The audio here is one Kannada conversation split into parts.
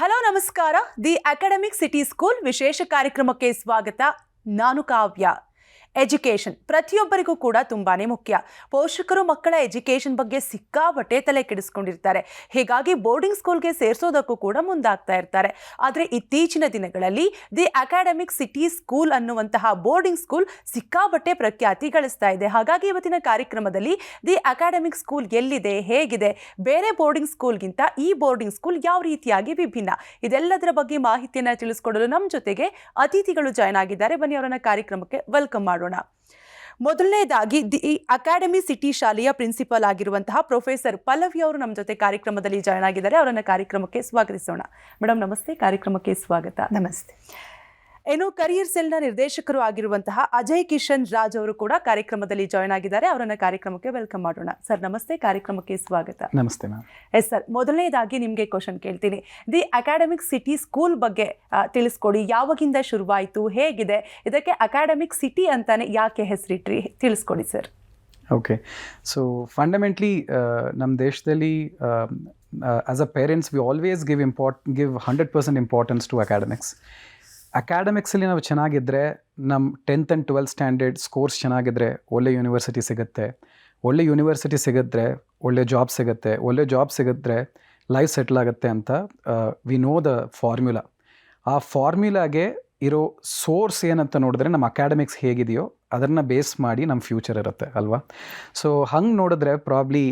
ಹಲೋ ನಮಸ್ಕಾರ. ದಿ ಅಕಾಡೆಮಿಕ್ ಸಿಟಿ ಸ್ಕೂಲ್ ವಿಶೇಷ ಕಾರ್ಯಕ್ರಮಕ್ಕೆ ಸ್ವಾಗತ. ನಾನು ಕಾವ್ಯ. ಎಜುಕೇಷನ್ ಪ್ರತಿಯೊಬ್ಬರಿಗೂ ಕೂಡ ತುಂಬಾನೇ ಮುಖ್ಯ. ಪೋಷಕರು ಮಕ್ಕಳ ಎಜುಕೇಷನ್ ಬಗ್ಗೆ ಸಿಕ್ಕಾಪಟ್ಟೆ ತಲೆ ಕೆಡಿಸ್ಕೊಂಡಿರ್ತಾರೆ. ಹೀಗಾಗಿ ಬೋರ್ಡಿಂಗ್ ಸ್ಕೂಲ್ಗೆ ಸೇರಿಸೋದಕ್ಕೂ ಕೂಡ ಮುಂದಾಗ್ತಾ ಇರ್ತಾರೆ. ಆದರೆ ಇತ್ತೀಚಿನ ದಿನಗಳಲ್ಲಿ ದಿ ಅಕಾಡೆಮಿಕ್ ಸಿಟಿ ಸ್ಕೂಲ್ ಅನ್ನುವಂತಹ ಬೋರ್ಡಿಂಗ್ ಸ್ಕೂಲ್ ಸಿಕ್ಕಾಪಟ್ಟೆ ಪ್ರಖ್ಯಾತಿ ಗಳಿಸ್ತಾ ಇದೆ. ಹಾಗಾಗಿ ಇವತ್ತಿನ ಕಾರ್ಯಕ್ರಮದಲ್ಲಿ ದಿ ಅಕಾಡೆಮಿಕ್ ಸ್ಕೂಲ್ ಎಲ್ಲಿದೆ, ಹೇಗಿದೆ, ಬೇರೆ ಬೋರ್ಡಿಂಗ್ ಸ್ಕೂಲ್ಗಿಂತ ಈ ಬೋರ್ಡಿಂಗ್ ಸ್ಕೂಲ್ ಯಾವ ರೀತಿಯಾಗಿ ವಿಭಿನ್ನ, ಇದೆಲ್ಲದರ ಬಗ್ಗೆ ಮಾಹಿತಿಯನ್ನು ತಿಳಿಸ್ಕೊಡಲು ನಮ್ಮ ಜೊತೆಗೆ ಅತಿಥಿಗಳು ಜಾಯ್ನ್ ಆಗಿದ್ದಾರೆ. ಬನ್ನಿ ಅವರನ್ನ ಕಾರ್ಯಕ್ರಮಕ್ಕೆ ವೆಲ್ಕಮ್ ಮಾಡೋಣ. ಮೊದಲನೇದಾಗಿ ದಿ ಅಕಾಡೆಮಿ ಸಿಟಿ ಶಾಲೆಯ ಪ್ರಿನ್ಸಿಪಲ್ ಆಗಿರುವಂತಹ ಪ್ರೊಫೆಸರ್ ಪಲ್ಲವಿ ಅವರು ನಮ್ಮ ಜೊತೆ ಕಾರ್ಯಕ್ರಮದಲ್ಲಿ ಜಾಯ್ನ್ ಆಗಿದ್ದಾರೆ. ಅವರನ್ನ ಕಾರ್ಯಕ್ರಮಕ್ಕೆ ಸ್ವಾಗತಿಸೋಣ. ಮೇಡಮ್ ನಮಸ್ತೆ, ಕಾರ್ಯಕ್ರಮಕ್ಕೆ ಸ್ವಾಗತ. ನಮಸ್ತೆ. ಕರಿಯರ್ ಸೆಲ್ನ ನಿರ್ದೇಶಕರು ಆಗಿರುವಂತಹ ಅಜಯ್ ಕಿಶನ್ ರಾಜ್ ಅವರು ಕೂಡ ಕಾರ್ಯಕ್ರಮದಲ್ಲಿ ಜಾಯ್ನ್ ಆಗಿದ್ದಾರೆ. ಅವರನ್ನ ಕಾರ್ಯಕ್ರಮಕ್ಕೆ ವೆಲ್ಕಮ್ ಮಾಡೋಣ. ಸರ್ ನಮಸ್ತೆ, ಕಾರ್ಯಕ್ರಮಕ್ಕೆ ಸ್ವಾಗತ. ನಮಸ್ತೆ ಮ್ಯಾಮ್. ಎಸ್ ಸರ್, ಮೊದಲನೇದಾಗಿ ನಿಮಗೆ ಕ್ವಶನ್ ಕೇಳ್ತೀನಿ. ದಿ ಅಕಾಡೆಮಿಕ್ ಸಿಟಿ ಸ್ಕೂಲ್ ಬಗ್ಗೆ ತಿಳಿಸ್ಕೊಡಿ. ಯಾವಾಗಿಂದ ಶುರುವಾಯಿತು, ಹೇಗಿದೆ, ಇದಕ್ಕೆ ಅಕಾಡೆಮಿಕ್ ಸಿಟಿ ಅಂತಾನೆ ಯಾಕೆ ಹೆಸರಿಟ್ರಿ, ತಿಳಿಸ್ಕೊಡಿ ಸರ್. ಓಕೆ, ಸೊ ಫಂಡಮೆಂಟ್ಲಿ ನಮ್ಮ ದೇಶದಲ್ಲಿ as a parents we always give 100% importance to academics. ಅಕಾಡೆಮಿಕ್ಸಲ್ಲಿ ನಾವು ಚೆನ್ನಾಗಿದ್ದರೆ, ನಮ್ಮ 10th and 12th standard scores ಚೆನ್ನಾಗಿದ್ದರೆ ಒಳ್ಳೆ ಯೂನಿವರ್ಸಿಟಿ ಸಿಗುತ್ತೆ. ಒಳ್ಳೆ ಯೂನಿವರ್ಸಿಟಿ ಸಿಗಿದ್ರೆ ಒಳ್ಳೆ ಜಾಬ್ ಸಿಗುತ್ತೆ. ಒಳ್ಳೆ ಜಾಬ್ ಸಿಗಿದ್ರೆ ಲೈಫ್ ಸೆಟ್ಲ್ ಆಗುತ್ತೆ ಅಂತ ವಿ ನೋ ದ ಫಾರ್ಮ್ಯುಲಾ. ಆ ಫಾರ್ಮ್ಯುಲಾಗೆ ಇರೋ ಸೋರ್ಸ್ ಏನಂತ ನೋಡಿದ್ರೆ ನಮ್ಮ ಅಕಾಡೆಮಿಕ್ಸ್ ಹೇಗಿದೆಯೋ ಅದನ್ನು ಬೇಸ್ ಮಾಡಿ ನಮ್ಮ ಫ್ಯೂಚರ್ ಇರುತ್ತೆ ಅಲ್ವಾ. ಸೊ ಹಂಗೆ ನೋಡಿದ್ರೆ ಪ್ರಾಬ್ಲಿ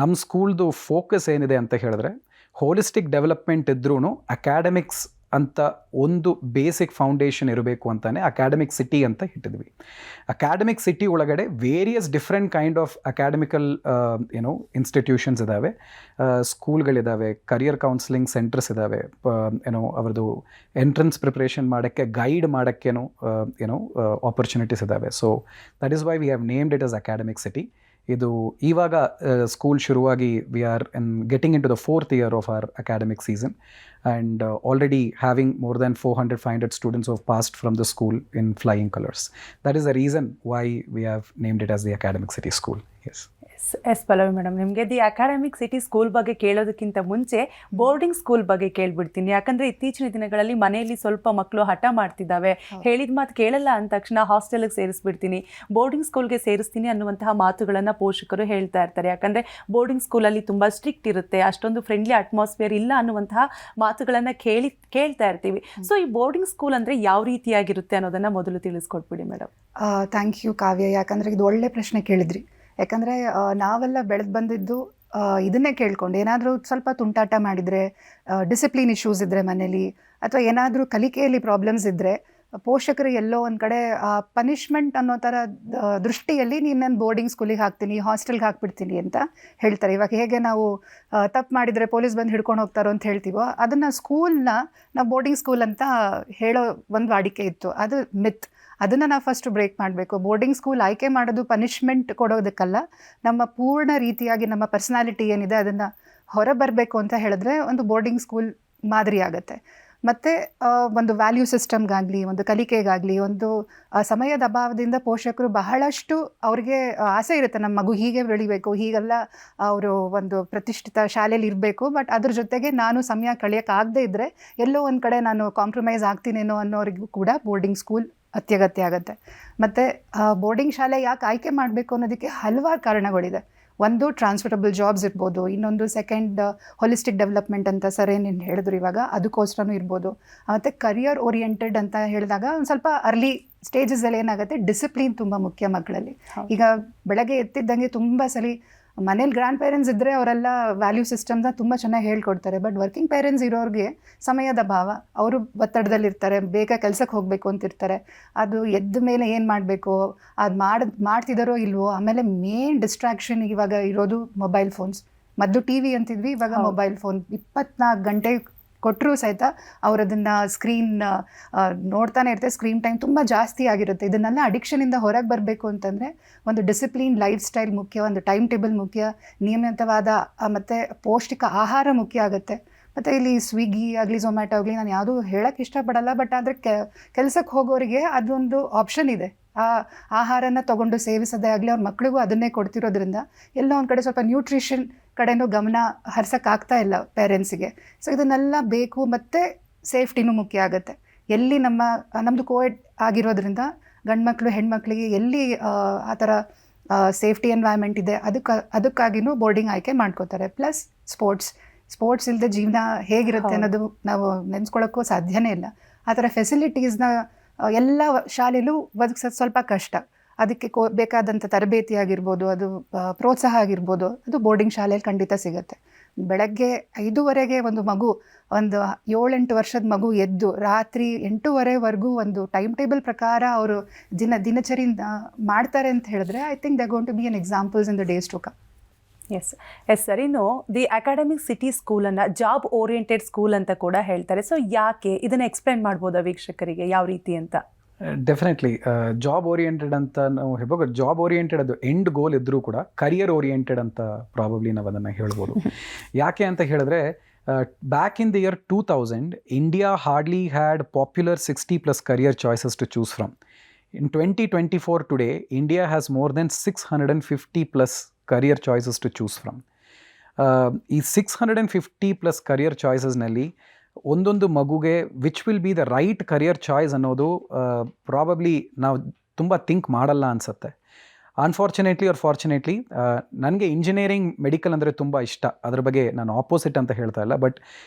ನಮ್ಮ ಸ್ಕೂಲ್ದು ಫೋಕಸ್ ಏನಿದೆ ಅಂತ ಹೇಳಿದ್ರೆ, ಹೋಲಿಸ್ಟಿಕ್ ಡೆವಲಪ್ಮೆಂಟ್ ಇದ್ರೂ ಅಕಾಡೆಮಿಕ್ಸ್ ಅಂತ ಒಂದು ಬೇಸಿಕ್ ಫೌಂಡೇಶನ್ ಇರಬೇಕು ಅಂತಾನೆ ಅಕಾಡೆಮಿಕ್ ಸಿಟಿ ಅಂತ ಇಟ್ಟಿದ್ವಿ. ಅಕಾಡೆಮಿಕ್ ಸಿಟಿ ಒಳಗಡೆ various different kind of academical institutions ಇದ್ದಾವೆ, ಸ್ಕೂಲ್ಗಳಿದ್ದಾವೆ, ಕರಿಯರ್ ಕೌನ್ಸಿಲಿಂಗ್ ಸೆಂಟರ್ಸ್ ಇದ್ದಾವೆ, ಅವ್ರದ್ದು ಎಂಟ್ರೆನ್ಸ್ ಪ್ರಿಪ್ರೇಷನ್ ಮಾಡೋಕ್ಕೆ, ಗೈಡ್ ಮಾಡೋಕ್ಕೇನು ಆಪರ್ಚುನಿಟೀಸ್ ಇದ್ದಾವೆ. So that is why we have named it as academic city. ಇದು ಇವಾಗ ಸ್ಕೂಲ್ ಶುರುವಾಗಿ we are getting into the 4th year of our academic season and already having more than 400-500 students who have passed from the school in flying colors. That is the reason why we have named it as the Academic City School. Yes. Yes Pallavi madam, ನಿಮಗೆ ದಿ ಅಕಾಡೆಮಿಕ್ ಸಿಟಿ ಸ್ಕೂಲ್ ಬಗ್ಗೆ ಕೇಳೋದಕ್ಕಿಂತ ಮುಂಚೆ ಬೋರ್ಡಿಂಗ್ ಸ್ಕೂಲ್ ಬಗ್ಗೆ ಕೇಳ್ಬಿಡ್ತೀನಿ. ಯಾಕಂದರೆ ಇತ್ತೀಚಿನ ದಿನಗಳಲ್ಲಿ ಮನೆಯಲ್ಲಿ ಸ್ವಲ್ಪ ಮಕ್ಕಳು ಹಠ ಮಾಡ್ತಿದ್ದಾವೆ. ಹೇಳಿದ ಮಾತು ಕೇಳಲ್ಲ ಅಂದ ತಕ್ಷಣ ಹಾಸ್ಟೆಲ್ಗೆ ಸೇರಿಸ್ಬಿಡ್ತೀನಿ, ಬೋರ್ಡಿಂಗ್ ಸ್ಕೂಲ್ಗೆ ಸೇರಿಸ್ತೀನಿ ಅನ್ನುವಂತಹ ಮಾತುಗಳನ್ನು ಪೋಷಕರು ಹೇಳ್ತಾ ಇರ್ತಾರೆ. ಯಾಕಂದರೆ ಬೋರ್ಡಿಂಗ್ ಸ್ಕೂಲಲ್ಲಿ ತುಂಬ ಸ್ಟ್ರಿಕ್ಟ್ ಇರುತ್ತೆ, ಅಷ್ಟೊಂದು ಫ್ರೆಂಡ್ಲಿ ಅಟ್ಮಾಸ್ಫಿಯರ್ ಇಲ್ಲ ಅನ್ನುವಂತಹ ಮಾತುಗಳನ್ನು ಕೇಳ್ತಾ ಇರ್ತೀವಿ. ಸೊ ಈ ಬೋರ್ಡಿಂಗ್ ಸ್ಕೂಲ್ ಅಂದರೆ ಯಾವ ರೀತಿಯಾಗಿರುತ್ತೆ ಅನ್ನೋದನ್ನು ಮೊದಲು ತಿಳಿಸ್ಕೊಟ್ಬಿಡಿ ಮೇಡಮ್. ಥ್ಯಾಂಕ್ ಯು ಕಾವ್ಯ. ಯಾಕಂದರೆ ಇದು ಒಳ್ಳೆ ಪ್ರಶ್ನೆ ಕೇಳಿದ್ರಿ. ಯಾಕಂದರೆ ನಾವೆಲ್ಲ ಬೆಳೆದು ಬಂದಿದ್ದು ಇದನ್ನೇ ಕೇಳ್ಕೊಂಡು, ಏನಾದರೂ ಸ್ವಲ್ಪ ತುಂಟಾಟ ಮಾಡಿದರೆ, ಡಿಸಿಪ್ಲಿನ್ ಇಶ್ಯೂಸ್ ಇದ್ದರೆ ಮನೇಲಿ, ಅಥವಾ ಏನಾದರೂ ಕಲಿಕೆಯಲ್ಲಿ ಪ್ರಾಬ್ಲಮ್ಸ್ ಇದ್ದರೆ, ಪೋಷಕರು ಎಲ್ಲೋ ಒಂದು ಕಡೆ ಪನಿಷ್ಮೆಂಟ್ ಅನ್ನೋ ಥರ ದೃಷ್ಟಿಯಲ್ಲಿ ನೀನು ಬೋರ್ಡಿಂಗ್ ಸ್ಕೂಲಿಗೆ ಹಾಕ್ತೀನಿ, ಹಾಸ್ಟೆಲ್ಗೆ ಹಾಕ್ಬಿಡ್ತೀನಿ ಅಂತ ಹೇಳ್ತಾರೆ. ಇವಾಗ ಹೇಗೆ ನಾವು ತಪ್ಪು ಮಾಡಿದರೆ ಪೊಲೀಸ್ ಬಂದು ಹಿಡ್ಕೊಂಡು ಹೋಗ್ತಾರೋ ಅಂತ ಹೇಳ್ತೀವೋ, ಅದನ್ನು ಸ್ಕೂಲ್ನ ನಾವು ಬೋರ್ಡಿಂಗ್ ಸ್ಕೂಲ್ ಅಂತ ಹೇಳೋ ಒಂದು ವಾಡಿಕೆ ಇತ್ತು. ಅದು ಮಿತ್. ಅದನ್ನು ನಾವು ಫಸ್ಟ್ ಬ್ರೇಕ್ ಮಾಡಬೇಕು. ಬೋರ್ಡಿಂಗ್ ಸ್ಕೂಲ್ ಆಯ್ಕೆ ಮಾಡೋದು ಪನಿಷ್ಮೆಂಟ್ ಕೊಡೋದಕ್ಕಲ್ಲ, ನಮ್ಮ ಪೂರ್ಣ ರೀತಿಯಾಗಿ ನಮ್ಮ ಪರ್ಸ್ನಾಲಿಟಿ ಏನಿದೆ ಅದನ್ನು ಹೊರ ಬರಬೇಕು ಅಂತ ಹೇಳಿದ್ರೆ ಒಂದು ಬೋರ್ಡಿಂಗ್ ಸ್ಕೂಲ್ ಮಾದರಿ ಆಗುತ್ತೆ. ಮತ್ತು ಒಂದು ವ್ಯಾಲ್ಯೂ ಸಿಸ್ಟಮ್ಗಾಗಲಿ, ಒಂದು ಕಲಿಕೆಗಾಗಲಿ, ಒಂದು ಸಮಯದ ಅಭಾವದಿಂದ ಪೋಷಕರು ಬಹಳಷ್ಟು ಅವ್ರಿಗೆ ಆಸೆ ಇರುತ್ತೆ, ನಮ್ಮ ಮಗು ಹೀಗೆ ಬೆಳಿಬೇಕು, ಹೀಗೆಲ್ಲ ಅವರು ಒಂದು ಪ್ರತಿಷ್ಠಿತ ಶಾಲೆಯಲ್ಲಿ ಇರಬೇಕು. ಬಟ್ ಅದ್ರ ಜೊತೆಗೆ ನಾನು ಸಮಯ ಕಳೆಯೋಕ್ಕಾಗದೇ ಇದ್ದರೆ ಎಲ್ಲೋ ಒಂದು ಕಡೆ ನಾನು ಕಾಂಪ್ರಮೈಸ್ ಆಗ್ತೀನೇನೋ ಅನ್ನೋರಿಗೂ ಕೂಡ ಬೋರ್ಡಿಂಗ್ ಸ್ಕೂಲ್ ಅತ್ಯಗತ್ಯ ಆಗುತ್ತೆ. ಮತ್ತು ಬೋರ್ಡಿಂಗ್ ಶಾಲೆ ಯಾಕೆ ಆಯ್ಕೆ ಮಾಡಬೇಕು ಅನ್ನೋದಕ್ಕೆ ಹಲವಾರು ಕಾರಣಗಳಿದೆ. ಒಂದು ಟ್ರಾನ್ಸ್ಫರಬಲ್ ಜಾಬ್ಸ್ ಇರ್ಬೋದು, ಇನ್ನೊಂದು ಸೆಕೆಂಡ್ ಹೋಲಿಸ್ಟಿಕ್ ಡೆವಲಪ್ಮೆಂಟ್ ಅಂತ ಸರ್ ಏನೇನು ಹೇಳಿದ್ರು ಇವಾಗ, ಅದಕ್ಕೋಸ್ಕರನೂ ಇರ್ಬೋದು. ಮತ್ತು ಕರಿಯರ್ ಓರಿಯೆಂಟೆಡ್ ಅಂತ ಹೇಳಿದಾಗ ಒಂದು ಸ್ವಲ್ಪ ಅರ್ಲಿ ಸ್ಟೇಜಸಲ್ಲಿ ಏನಾಗುತ್ತೆ, ಡಿಸಿಪ್ಲಿನ್ ತುಂಬ ಮುಖ್ಯ ಮಕ್ಕಳಲ್ಲಿ. ಈಗ ಬೆಳಗ್ಗೆ ಎತ್ತಿದ್ದಂಗೆ ತುಂಬ ಸಲ ಮನೇಲಿ ಗ್ರ್ಯಾಂಡ್ ಪೇರೆಂಟ್ಸ್ ಇದ್ದರೆ ಅವರೆಲ್ಲ ವ್ಯಾಲ್ಯೂ ಸಿಸ್ಟಮ್ನ ತುಂಬ ಚೆನ್ನಾಗಿ ಹೇಳ್ಕೊಡ್ತಾರೆ. ಬಟ್ ವರ್ಕಿಂಗ್ ಪೇರೆಂಟ್ಸ್ ಇರೋರಿಗೆ ಸಮಯದ ಅಭಾವ, ಅವರು ಒತ್ತಡದಲ್ಲಿರ್ತಾರೆ, ಬೇಗ ಕೆಲಸಕ್ಕೆ ಹೋಗಬೇಕು ಅಂತಿರ್ತಾರೆ. ಅದು ಎದ್ದ ಮೇಲೆ ಏನು ಮಾಡಬೇಕು, ಅದು ಮಾಡ್ತಿದ್ದಾರೋ ಇಲ್ವೋ. ಆಮೇಲೆ ಮೇನ್ ಡಿಸ್ಟ್ರಾಕ್ಷನ್ ಇವಾಗ ಇರೋದು ಮೊಬೈಲ್ ಫೋನ್ಸ್. ಮೊದಲು ಟಿ ವಿ ಅಂತಿದ್ವಿ, ಇವಾಗ ಮೊಬೈಲ್ ಫೋನ್ 24 ಗಂಟೆ ಕೊಟ್ಟರೂ ಸಹಿತ ಅವ್ರು ಅದನ್ನು ಸ್ಕ್ರೀನ್ ನೋಡ್ತಾನೆ ಇರ್ತಾರೆ. ಸ್ಕ್ರೀನ್ ಟೈಮ್ ತುಂಬ ಜಾಸ್ತಿ ಆಗಿರುತ್ತೆ. ಇದನ್ನೆಲ್ಲ ಅಡಿಕ್ಷನಿಂದ ಹೊರಗೆ ಬರಬೇಕು ಅಂತಂದರೆ ಒಂದು ಡಿಸಿಪ್ಲಿನ್ ಲೈಫ್ ಸ್ಟೈಲ್ ಮುಖ್ಯ, ಒಂದು ಟೈಮ್ ಟೇಬಲ್ ಮುಖ್ಯ, ನಿಯಮಿತವಾದ ಮತ್ತು ಪೌಷ್ಟಿಕ ಆಹಾರ ಮುಖ್ಯ ಆಗುತ್ತೆ. ಮತ್ತು ಇಲ್ಲಿ ಸ್ವಿಗ್ಗಿ ಆಗಲಿ, ಝೊಮ್ಯಾಟೊ ಆಗಲಿ, ನಾನು ಯಾವುದೂ ಹೇಳೋಕ್ಕೆ ಇಷ್ಟಪಡಲ್ಲ, ಬಟ್ ಆದರೆ ಕೆಲಸಕ್ಕೆ ಹೋಗೋರಿಗೆ ಅದೊಂದು ಆಪ್ಷನ್ ಇದೆ. ಆ ಆಹಾರನ ತೊಗೊಂಡು ಸೇವಿಸೋದೇ ಆಗಲಿ, ಅವ್ರ ಮಕ್ಳಿಗೂ ಅದನ್ನೇ ಕೊಡ್ತಿರೋದ್ರಿಂದ ಎಲ್ಲೋ ಒಂದು ಕಡೆ ಸ್ವಲ್ಪ ನ್ಯೂಟ್ರಿಷನ್ ಕಡೆನೂ ಗಮನ ಹರಿಸೋಕ್ಕಾಗ್ತಾ ಇಲ್ಲ ಪೇರೆಂಟ್ಸಿಗೆ. ಸೊ ಇದನ್ನೆಲ್ಲ ಬೇಕು, ಮತ್ತು ಸೇಫ್ಟಿನೂ ಮುಖ್ಯ ಆಗುತ್ತೆ. ಎಲ್ಲಿ ನಮ್ಮದು ಕೋವಿಡ್ ಆಗಿರೋದ್ರಿಂದ ಗಂಡು ಮಕ್ಕಳು ಹೆಣ್ಮಕ್ಳಿಗೆ ಎಲ್ಲಿ ಆ ಥರ ಸೇಫ್ಟಿ ಎನ್ವೈರ್ಮೆಂಟ್ ಇದೆ ಅದಕ್ಕಾಗಿಯೂ ಬೋರ್ಡಿಂಗ್ ಆಯ್ಕೆ ಮಾಡ್ಕೋತಾರೆ. ಪ್ಲಸ್ ಸ್ಪೋರ್ಟ್ಸ್ ಇಲ್ಲದೆ ಜೀವನ ಹೇಗಿರುತ್ತೆ ಅನ್ನೋದು ನಾವು ನೆನೆಸ್ಕೊಳ್ಳೋಕ್ಕೂ ಸಾಧ್ಯನೇ ಇಲ್ಲ. ಆ ಥರ ಫೆಸಿಲಿಟೀಸ್ನ ಎಲ್ಲ ಶಾಲೆಯಲ್ಲೂ ಒದಗಿಸೋದು ಸ್ವಲ್ಪ ಕಷ್ಟ. ಅದಕ್ಕೆ ಬೇಕಾದಂಥ ತರಬೇತಿ ಆಗಿರ್ಬೋದು, ಅದು ಪ್ರೋತ್ಸಾಹ ಆಗಿರ್ಬೋದು, ಅದು ಬೋರ್ಡಿಂಗ್ ಶಾಲೆಯಲ್ಲಿ ಖಂಡಿತ ಸಿಗುತ್ತೆ. ಬೆಳಗ್ಗೆ 5:30ಗೆ ಒಂದು 7-8 ವರ್ಷದ ಮಗು ಎದ್ದು ರಾತ್ರಿ 8:30ವರೆಗೂ ಒಂದು ಟೈಮ್ ಟೇಬಲ್ ಪ್ರಕಾರ ಅವರು ದಿನಚರಿ ಮಾಡ್ತಾರೆ ಅಂತ ಹೇಳಿದ್ರೆ, I think they going to be an examples in the days to come. Yes sir. ಇನ್ನು ದಿ ಅಕಾಡೆಮಿಕ್ ಸಿಟಿ ಸ್ಕೂಲನ್ನು ಜಾಬ್ ಓರಿಯೆಂಟೆಡ್ ಸ್ಕೂಲ್ ಅಂತ ಕೂಡ ಹೇಳ್ತಾರೆ. ಸೊ ಯಾಕೆ ಇದನ್ನು ಎಕ್ಸ್ಪ್ಲೈನ್ ಮಾಡ್ಬೋದಾ ವೀಕ್ಷಕರಿಗೆ, ಯಾವ ರೀತಿ ಅಂತ? ಡೆಫಿನೆಟ್ಲಿ ಜಾಬ್ ಓರಿಯೆಂಟೆಡ್ ಅಂತ ನಾವು ಹೇಳ್ಬೋದು. ಜಾಬ್ ಓರಿಯೆಂಟೆಡ್ ಅದು ಎಂಡ್ ಗೋಲ್ ಇದ್ದರೂ ಕೂಡ ಕರಿಯರ್ ಓರಿಯೆಂಟೆಡ್ ಅಂತ ಪ್ರಾಬಬ್ಲಿ ನಾವು ಅದನ್ನು ಹೇಳ್ಬೋದು. ಯಾಕೆ ಅಂತ ಹೇಳಿದ್ರೆ, back in the year 2000 India hardly had popular 60+ career choices to choose from. In 2024 today, India has more than 650+ career choices to choose from. ಈ 650+ career choicesನಲ್ಲಿ ಒಂದೊಂದು ಮಗುಗೆ which will be the right career choice ಅನ್ನೋದು ಪ್ರಾಬಬ್ಲಿ ನಾವು ತುಂಬ ಥಿಂಕ್ ಮಾಡಲ್ಲ ಅನಿಸುತ್ತೆ. ಅನ್ಫಾರ್ಚುನೇಟ್ಲಿ ಆರ್ ಫಾರ್ಚುನೇಟ್ಲಿ ನನಗೆ ಇಂಜಿನಿಯರಿಂಗ್ ಮೆಡಿಕಲ್ ಅಂದರೆ ತುಂಬ ಇಷ್ಟ. ಅದ್ರ ಬಗ್ಗೆ ನಾನು ಆಪೋಸಿಟ್ ಅಂತ ಹೇಳ್ತಾ ಇಲ್ಲ. ಬಟ್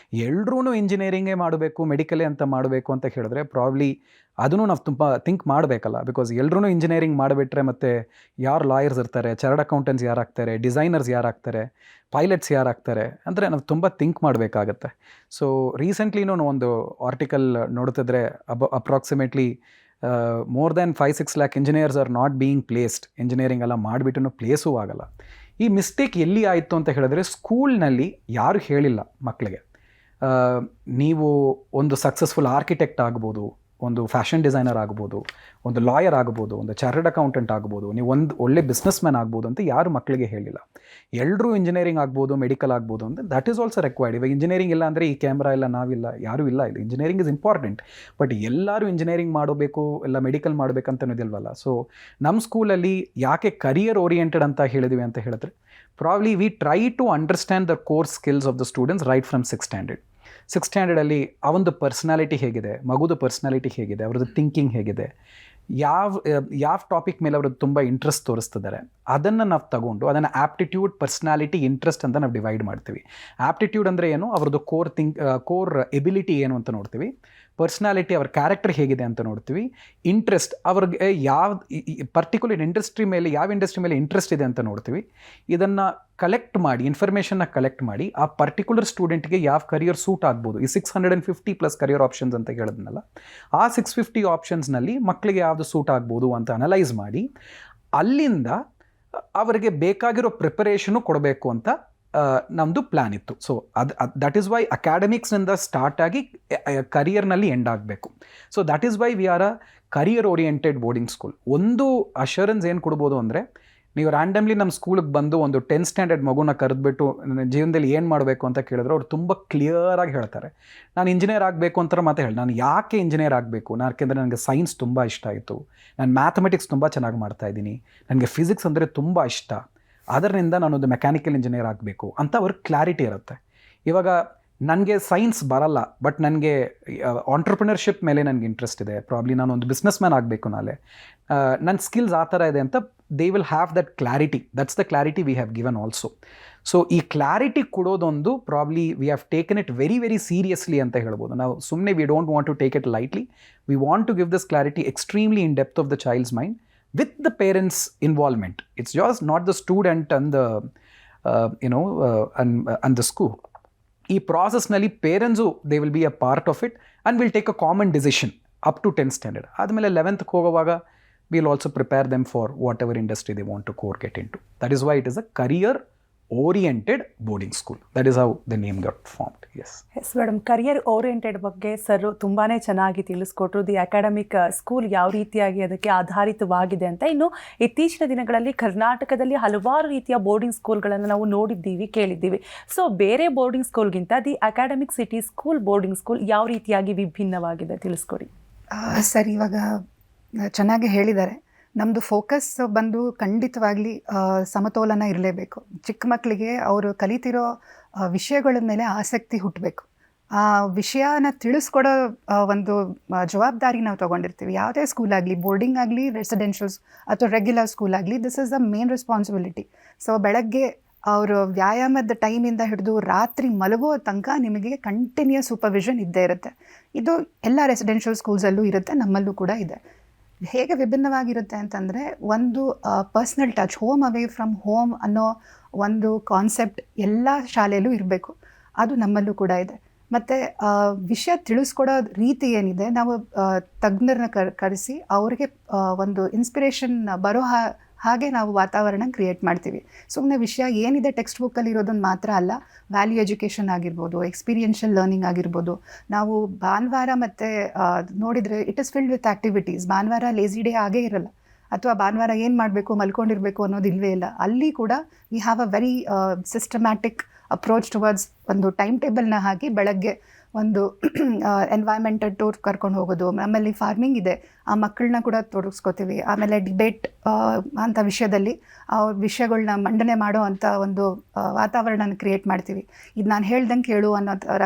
ಎಲ್ಲರೂ ಇಂಜಿನಿಯರಿಂಗೇ ಮಾಡಬೇಕು, ಮೆಡಿಕಲೇ ಅಂತ ಮಾಡಬೇಕು ಅಂತ ಹೇಳಿದ್ರೆ ಪ್ರಾಬ್ಲಿ ಅದನ್ನು ನಾವು ತುಂಬ ಥಿಂಕ್ ಮಾಡಬೇಕಲ್ಲ. ಬಿಕಾಸ್ ಎಲ್ಲರೂ ಇಂಜಿನಿಯರಿಂಗ್ ಮಾಡಿಬಿಟ್ರೆ ಮತ್ತು ಯಾರು ಲಾಯರ್ಸ್ ಇರ್ತಾರೆ, ಚಾರ್ಟರ್ಡ್ ಅಕೌಂಟೆಂಟ್ಸ್ ಯಾರಾಗ್ತಾರೆ, ಡಿಸೈನರ್ಸ್ ಯಾರಾಗ್ತಾರೆ, ಪೈಲಟ್ಸ್ ಯಾರಾಗ್ತಾರೆ ಅಂದರೆ ನಾವು ತುಂಬ ಥಿಂಕ್ ಮಾಡಬೇಕಾಗತ್ತೆ. ಸೊ ರೀಸೆಂಟ್ಲಿನೂ ಒಂದು ಆರ್ಟಿಕಲ್ ನೋಡ್ತಿದ್ರೆ approximately more than 5-6 lakh engineers are not being placed. Engineering ಎಲ್ಲ ಮಾಡಿಬಿಟ್ಟು ಪ್ಲೇಸೂ ಆಗಲ್ಲ. ಈ ಮಿಸ್ಟೇಕ್ ಎಲ್ಲಿ ಆಯಿತು ಅಂತ ಹೇಳಿದ್ರೆ, ಸ್ಕೂಲ್ನಲ್ಲಿ ಯಾರು ಹೇಳಿಲ್ಲ ಮಕ್ಕಳಿಗೆ, ನೀವು ಒಂದು ಸಕ್ಸಸ್ಫುಲ್ ಆರ್ಕಿಟೆಕ್ಟ್ ಆಗ್ಬೋದು, ಒಂದು ಫ್ಯಾಷನ್ ಡಿಸೈನರ್ ಆಗ್ಬೋದು, ಒಂದು ಲಾಯರ್ ಆಗ್ಬೋದು, ಒಂದು ಚಾರ್ಟರ್ಡ್ ಅಕೌಂಟೆಂಟ್ ಆಗ್ಬೋದು, ನೀವು ಒಂದು ಒಳ್ಳೆ ಬಿಸ್ನೆಸ್ ಮ್ಯಾನ್ ಆಗ್ಬೋದು ಅಂತ ಯಾರು ಮಕ್ಕಳಿಗೆ ಹೇಳಿಲ್ಲ. ಎಲ್ಲರೂ ಇಂಜಿನಿಯರಿಂಗ್ ಆಗ್ಬೋದು, ಮೆಡಿಕಲ್ ಆಗ್ಬೋದು ಅಂತ. That is also ರೆಕ್ವೈರ್ಡ್. ಇವಾಗ ಇಂಜಿನಿಯರಿಂಗ್ ಇಲ್ಲ ಅಂದರೆ ಈ ಕ್ಯಾಮ್ರಾ ಇಲ್ಲ, ನಾವಿಲ್ಲ, ಯಾರೂ ಇಲ್ಲ. ಇಲ್ಲಿ ಇಂಜಿನಿಯರಿಂಗ್ ಇಸ್ ಇಂಪಾರ್ಟೆಂಟ್. ಬಟ್ ಎಲ್ಲರೂ ಇಂಜಿನಿಯರಿಂಗ್ ಮಾಡಬೇಕು, ಎಲ್ಲ ಮೆಡಿಕಲ್ ಮಾಡಬೇಕಂತ ಅನ್ನೋದಿಲ್ವಲ್ಲ. ಸೊ ನಮ್ಮ ಸ್ಕೂಲಲ್ಲಿ ಯಾಕೆ ಕರಿಯರ್ ಓರಿಯೆಂಟೆಡ್ ಅಂತ ಹೇಳಿದ್ವಿ ಅಂತ ಹೇಳಿದ್ರೆ, probably we try to understand the core skills of the students right from 6th standard. 6th standardಲ್ಲಿ ಅವನದು ಪರ್ಸ್ನಾಲಿಟಿ ಹೇಗಿದೆ, ಮಗುದು ಪರ್ಸ್ನಾಲಿಟಿ ಹೇಗಿದೆ, ಅವ್ರದ್ದು ಥಿಂಕಿಂಗ್ ಹೇಗಿದೆ, ಯಾವ ಟಾಪಿಕ್ ಮೇಲೆ ಅವ್ರದ್ದು ತುಂಬ ಇಂಟ್ರೆಸ್ಟ್ ತೋರಿಸ್ತಿದ್ದಾರೆ, ಅದನ್ನು ನಾವು ತಗೊಂಡು ಅದನ್ನು ಆ್ಯಪ್ಟಿಟ್ಯೂಡ್, ಪರ್ಸ್ನಾಲಿಟಿ, ಇಂಟ್ರೆಸ್ಟ್ ಅಂತ ನಾವು ಡಿವೈಡ್ ಮಾಡ್ತೀವಿ. ಆ್ಯಪ್ಟಿಟ್ಯೂಡ್ ಅಂದರೆ ಏನು, ಅವ್ರದ್ದು ಕೋರ್ ಎಬಿಲಿಟಿ ಏನು ಅಂತ ನೋಡ್ತೀವಿ. ಪರ್ಸ್ನಾಲಿಟಿ, ಅವ್ರ ಕ್ಯಾರೆಕ್ಟರ್ ಹೇಗಿದೆ ಅಂತ ನೋಡ್ತೀವಿ. ಇಂಟ್ರೆಸ್ಟ್, ಅವ್ರಿಗೆ ಯಾವ ಪರ್ಟಿಕ್ಯುಲರ್ ಇಂಡಸ್ಟ್ರಿ ಮೇಲೆ ಇಂಟ್ರೆಸ್ಟ್ ಇದೆ ಅಂತ ನೋಡ್ತೀವಿ. ಇದನ್ನು ಕಲೆಕ್ಟ್ ಮಾಡಿ, ಇನ್ಫಾರ್ಮೇಷನ್ನ ಕಲೆಕ್ಟ್ ಮಾಡಿ, ಆ ಪರ್ಟಿಕ್ಯುಲರ್ ಸ್ಟೂಡೆಂಟ್ಗೆ ಯಾವ ಕರಿಯರ್ ಸೂಟ್ ಆಗ್ಬೋದು. ಈ 650+ ಕರಿಯರ್ ಆಪ್ಷನ್ಸ್ ಅಂತ ಹೇಳಿದ್ನಲ್ಲ, ಆ 650 ಆಪ್ಷನ್ಸ್ನಲ್ಲಿ ಮಕ್ಕಳಿಗೆ ಯಾವುದು ಸೂಟ್ ಆಗ್ಬೋದು ಅಂತ ಅನಲೈಸ್ ಮಾಡಿ, ಅಲ್ಲಿಂದ ಅವರಿಗೆ ಬೇಕಾಗಿರೋ ಪ್ರಿಪರೇಷನು ಕೊಡಬೇಕು ಅಂತ ನಮ್ಮದು ಪ್ಲ್ಯಾನ್ ಇತ್ತು. ಸೊ ದಟ್ ಈಸ್ ವೈ ಅಕಾಡೆಮಿಕ್ಸ್ನಿಂದ ಸ್ಟಾರ್ಟ್ ಆಗಿ ಕರಿಯರ್ನಲ್ಲಿ ಎಂಡ್ ಆಗಬೇಕು. So that is why we are a career oriented boarding school. ಒಂದು ಅಶ್ಯೂರೆನ್ಸ್ ಏನು ಕೊಡ್ಬೋದು ಅಂದರೆ, ನೀವು ರ್ಯಾಂಡಮ್ಲಿ ನಮ್ಮ ಸ್ಕೂಲಿಗೆ ಬಂದು ಒಂದು 10th standard ಮಗುನ ಕರೆದ್ಬಿಟ್ಟು ಜೀವನದಲ್ಲಿ ಏನು ಮಾಡಬೇಕು ಅಂತ ಕೇಳಿದ್ರೆ ಅವ್ರು ತುಂಬ ಕ್ಲಿಯರಾಗಿ ಹೇಳ್ತಾರೆ, ನಾನು ಇಂಜಿನಿಯರ್ ಆಗಬೇಕು ಅಂತ ಮಾತ್ರ ಹೇಳಿ. ನಾನು ಯಾಕೆ ಇಂಜಿನಿಯರ್ ಆಗಬೇಕು, ಯಾಕೆಂದರೆ ನನಗೆ ಸೈನ್ಸ್ ತುಂಬ ಇಷ್ಟ ಆಯಿತು, ನಾನು ಮ್ಯಾಥಮೆಟಿಕ್ಸ್ ತುಂಬ ಚೆನ್ನಾಗಿ ಮಾಡ್ತಾಯಿದ್ದೀನಿ, ನನಗೆ ಫಿಸಿಕ್ಸ್ ಅಂದರೆ ತುಂಬ ಇಷ್ಟ, ಅದರಿಂದ ನಾನೊಂದು ಮೆಕ್ಯಾನಿಕಲ್ ಇಂಜಿನಿಯರ್ ಆಗಬೇಕು ಅಂತ ಅವ್ರಿಗೆ ಕ್ಲಾರಿಟಿ ಇರುತ್ತೆ. ಇವಾಗ ನನಗೆ ಸೈನ್ಸ್ ಬರಲ್ಲ, ಬಟ್ ನನಗೆ ಆಂಟ್ರಪ್ರಿನರ್ಶಿಪ್ ಮೇಲೆ ನನಗೆ ಇಂಟ್ರೆಸ್ಟ್ ಇದೆ, ಪ್ರಾಬ್ಲಿ ನಾನು ಒಂದು ಬಿಸ್ನೆಸ್ ಮ್ಯಾನ್ ಆಗಬೇಕು, ನನ್ನ ಸ್ಕಿಲ್ಸ್ ಆ ಥರ ಇದೆ ಅಂತ they will have that clarity. That's the clarity we have given also. So ಈ ಕ್ಲಾರಿಟಿ ಕೊಡೋದೊಂದು probably we have taken it very very seriously ಅಂತ ಹೇಳ್ಬೋದು. ನಾವು ಸುಮ್ಮನೆ we don't want to take it lightly. We want to give this clarity extremely in depth of the child's mind with the parents' involvement. It's just not the student and the and the school. ಈ ಪ್ರಾಸೆಸ್ನಲ್ಲಿ parents they will be a part of it and will take a common decision up to 10th standard. ಆದಮೇಲೆ 11th ಹೋಗುವಾಗ will also prepare them for whatever industry they want to core get into. That is why it is a career oriented boarding school. That is how the name got formed. Yes madam, career oriented ಬಗ್ಗೆ ಸರ್ ತುಂಬಾ ಚೆನ್ನಾಗಿ ತಿಳಿಸ್ಕೊಟ್ರು. ದಿ ಅಕಾಡೆಮಿಕ್ ಸ್ಕೂಲ್ ಯಾವ ರೀತಿಯಾಗಿ ಅದಕ್ಕೆ ಆಧಾರಿತವಾಗಿದೆ ಅಂತ. ಇನ್ನು ಇತ್ತೀಚಿನ ದಿನಗಳಲ್ಲಿ ಕರ್ನಾಟಕದಲ್ಲಿ ಹಲವಾರು ರೀತಿಯ ಬೋರ್ಡಿಂಗ್ ಸ್ಕೂಲ್ಗಳನ್ನು ನಾವು ನೋಡಿದ್ದೀವಿ, ಕೇಳಿದ್ದೀವಿ. ಸೊ ಬೇರೆ ಬೋರ್ಡಿಂಗ್ ಸ್ಕೂಲ್ಗಿಂತ the academic city school boarding school ಯಾವ ರೀತಿಯಾಗಿ ವಿಭಿನ್ನವಾಗಿದೆ ತಿಳಿಸ್ಕೊಡಿ. ಸರ್, ಇವಾಗ ಚೆನ್ನಾಗಿ ಹೇಳಿದ್ದಾರೆ. ನಮ್ಮದು ಫೋಕಸ್ ಬಂದು ಖಂಡಿತವಾಗ್ಲಿ ಸಮತೋಲನ ಇರಲೇಬೇಕು. ಚಿಕ್ಕ ಮಕ್ಕಳಿಗೆ ಅವರು ಕಲಿತಿರೋ ವಿಷಯಗಳ ಮೇಲೆ ಆಸಕ್ತಿ ಹುಟ್ಟಬೇಕು. ಆ ವಿಷಯನ ತಿಳಿಸ್ಕೊಡೋ ಒಂದು ಜವಾಬ್ದಾರಿ ನಾವು ತೊಗೊಂಡಿರ್ತೀವಿ. ಯಾವುದೇ ಸ್ಕೂಲ್ ಆಗಲಿ, ಬೋರ್ಡಿಂಗ್ ಆಗಲಿ, ರೆಸಿಡೆನ್ಷಿಯಲ್ಸ್ ಅಥವಾ ರೆಗ್ಯುಲರ್ ಸ್ಕೂಲ್ ಆಗಲಿ, this is the main responsibility. So ಬೆಳಗ್ಗೆ ಅವರು ವ್ಯಾಯಾಮದ ಟೈಮಿಂದ ಹಿಡಿದು ರಾತ್ರಿ ಮಲಗೋ ತನಕ ನಿಮಗೆ ಕಂಟಿನ್ಯೂಸ್ ಸೂಪರ್ವಿಷನ್ ಇದ್ದೇ ಇರುತ್ತೆ. ಇದು ಎಲ್ಲ ರೆಸಿಡೆನ್ಷಿಯಲ್ ಸ್ಕೂಲ್ಸಲ್ಲೂ ಇರುತ್ತೆ, ನಮ್ಮಲ್ಲೂ ಕೂಡ ಇದೆ. ಹೇಗೆ ವಿಭಿನ್ನವಾಗಿರುತ್ತೆ ಅಂತಂದರೆ, ಒಂದು personal touch, home away from home ಅನ್ನೋ ಒಂದು ಕಾನ್ಸೆಪ್ಟ್ ಎಲ್ಲ ಶಾಲೆಯಲ್ಲೂ ಇರಬೇಕು. ಅದು ನಮ್ಮಲ್ಲೂ ಕೂಡ ಇದೆ. ಮತ್ತು ವಿಷಯ ತಿಳಿಸ್ಕೊಡೋ ರೀತಿ ಏನಿದೆ, ನಾವು ತಜ್ಞರನ್ನ ಕರೆಸಿ ಅವ್ರಿಗೆ ಒಂದು ಇನ್ಸ್ಪಿರೇಷನ್ ಬರೋ ಹಾಗೆ ನಾವು ವಾತಾವರಣ ಕ್ರಿಯೇಟ್ ಮಾಡ್ತೀವಿ. ಸುಮ್ಮನೆ ವಿಷಯ ಏನಿದೆ ಟೆಕ್ಸ್ಟ್ ಬುಕ್ಕಲ್ಲಿ ಇರೋದನ್ನು ಮಾತ್ರ ಅಲ್ಲ, ವ್ಯಾಲ್ಯೂ ಎಜುಕೇಷನ್ ಆಗಿರ್ಬೋದು, ಎಕ್ಸ್ಪೀರಿಯನ್ಷಿಯಲ್ ಲರ್ನಿಂಗ್ ಆಗಿರ್ಬೋದು. ನಾವು ಭಾನುವಾರ ಮತ್ತು ನೋಡಿದರೆ it is filled with activities. ಭಾನುವಾರ ಲೇಸಿ ಡೇ ಆಗೇ ಇರಲ್ಲ, ಅಥವಾ ಭಾನುವಾರ ಏನು ಮಾಡಬೇಕು, ಮಲ್ಕೊಂಡಿರಬೇಕು ಅನ್ನೋದು ಇಲ್ಲವೇ ಇಲ್ಲ. ಅಲ್ಲಿ ಕೂಡ we have a very systematic approach towards. ಒಂದು ಟೈಮ್ ಟೇಬಲ್ನ ಹಾಕಿ ಬೆಳಗ್ಗೆ ಒಂದು ಎನ್ವೈರ್ಮೆಂಟಲ್ ಟೂರ್ ಕರ್ಕೊಂಡು ಹೋಗೋದು. ನಮ್ಮಲ್ಲಿ ಫಾರ್ಮಿಂಗ್ ಇದೆ, ಆ ಮಕ್ಕಳನ್ನ ಕೂಡ ತೋರಿಸ್ಕೋತೀವಿ. ಆಮೇಲೆ ಡಿಬೇಟ್ ಅಂಥ ವಿಷಯದಲ್ಲಿ ಆ ವಿಷಯಗಳನ್ನ ಮಂಡನೆ ಮಾಡೋ ಅಂಥ ಒಂದು ವಾತಾವರಣನ ಕ್ರಿಯೇಟ್ ಮಾಡ್ತೀವಿ. ಇದು ನಾನು ಹೇಳ್ದಂಗೆ ಕೇಳು ಅನ್ನೋ ಥರ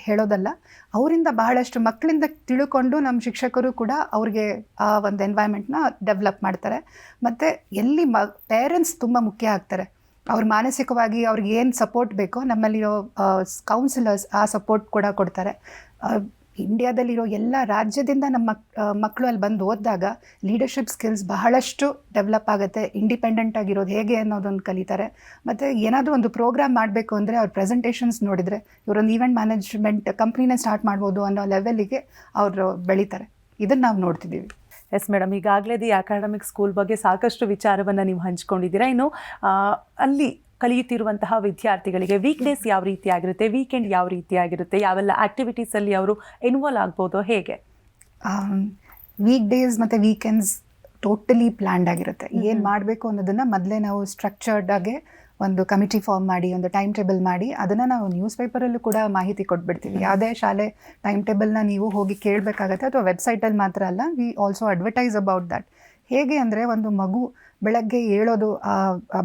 ಹೇಳೋದಲ್ಲ, ಅವರಿಂದ ಬಹಳಷ್ಟು ಮಕ್ಕಳಿಂದ ತಿಳ್ಕೊಂಡು ನಮ್ಮ ಶಿಕ್ಷಕರು ಕೂಡ ಅವ್ರಿಗೆ ಆ ಒಂದು ಎನ್ವೈರ್ಮೆಂಟ್ನ ಡೆವಲಪ್ ಮಾಡ್ತಾರೆ. ಮತ್ತು ಎಲ್ಲಿ ಪೇರೆಂಟ್ಸ್ ತುಂಬ ಮುಖ್ಯ ಆಗ್ತಾರೆ. ಅವ್ರ ಮಾನಸಿಕವಾಗಿ ಅವ್ರಿಗೆ ಏನು ಸಪೋರ್ಟ್ ಬೇಕೋ ನಮ್ಮಲ್ಲಿರೋ ಕೌನ್ಸಿಲರ್ಸ್ ಆ ಸಪೋರ್ಟ್ ಕೂಡ ಕೊಡ್ತಾರೆ. ಇಂಡಿಯಾದಲ್ಲಿರೋ ಎಲ್ಲ ರಾಜ್ಯದಿಂದ ನಮ್ಮ ಮಕ್ಕಳು ಅಲ್ಲಿ ಬಂದು ಓದಿದಾಗ ಲೀಡರ್ಶಿಪ್ ಸ್ಕಿಲ್ಸ್ ಬಹಳಷ್ಟು ಡೆವಲಪ್ ಆಗುತ್ತೆ. ಇಂಡಿಪೆಂಡೆಂಟ್ ಆಗಿರೋದು ಹೇಗೆ ಅನ್ನೋದನ್ನು ಕಲಿತಾರೆ. ಮತ್ತು ಏನಾದರೂ ಒಂದು ಪ್ರೋಗ್ರಾಮ್ ಮಾಡಬೇಕು ಅಂದರೆ ಅವ್ರ ಪ್ರೆಸೆಂಟೇಷನ್ಸ್ ನೋಡಿದರೆ ಇವರೊಂದು ಈವೆಂಟ್ ಮ್ಯಾನೇಜ್ಮೆಂಟ್ ಕಂಪ್ನಿನೇ ಸ್ಟಾರ್ಟ್ ಮಾಡ್ಬೋದು ಅನ್ನೋ ಲೆವೆಲ್ಲಿಗೆ ಅವರು ಬೆಳೀತಾರೆ. ಇದನ್ನು ನಾವು ನೋಡ್ತಿದ್ದೀವಿ. ಎಸ್ ಮೇಡಮ್, ಈಗಾಗಲೇ ದಿ ಅಕಾಡೆಮಿಕ್ ಸ್ಕೂಲ್ ಬಗ್ಗೆ ಸಾಕಷ್ಟು ವಿಚಾರವನ್ನು ನೀವು ಹಂಚ್ಕೊಂಡಿದ್ದೀರಾ. ಇನ್ನು ಅಲ್ಲಿ ಕಲಿಯುತ್ತಿರುವಂತಹ ವಿದ್ಯಾರ್ಥಿಗಳಿಗೆ ವೀಕ್ ಡೇಸ್ ಯಾವ ರೀತಿ ಆಗಿರುತ್ತೆ, ವೀಕೆಂಡ್ ಯಾವ ರೀತಿ ಆಗಿರುತ್ತೆ, ಯಾವೆಲ್ಲ ಆ್ಯಕ್ಟಿವಿಟೀಸಲ್ಲಿ ಅವರು ಇನ್ವಾಲ್ವ್ ಆಗ್ಬೋದು, ಹೇಗೆ? ವೀಕ್ ಡೇಸ್ ಮತ್ತು ವೀಕೆಂಡ್ಸ್ ಟೋಟಲಿ ಪ್ಲ್ಯಾಂಡ್ ಆಗಿರುತ್ತೆ. ಏನು ಮಾಡಬೇಕು ಅನ್ನೋದನ್ನು ಮೊದಲೇ ನಾವು ಸ್ಟ್ರಕ್ಚರ್ಡ್ ಆಗಿ ಒಂದು ಕಮಿಟಿ ಫಾರ್ಮ್ ಮಾಡಿ, ಒಂದು ಟೈಮ್ ಟೇಬಲ್ ಮಾಡಿ, ಅದನ್ನು ನಾವು ನ್ಯೂಸ್ ಪೇಪರಲ್ಲೂ ಕೂಡ ಮಾಹಿತಿ ಕೊಟ್ಬಿಡ್ತೀವಿ. ಯಾವುದೇ ಶಾಲೆ ಟೈಮ್ ಟೇಬಲ್ನ ನೀವು ಹೋಗಿ ಕೇಳಬೇಕಾಗತ್ತೆ, ಅಥವಾ ವೆಬ್ಸೈಟಲ್ಲಿ ಮಾತ್ರ ಅಲ್ಲ, we also advertise about that. ಹೇಗೆ ಅಂದರೆ, ಒಂದು ಮಗು ಬೆಳಗ್ಗೆ ಏಳೋದು,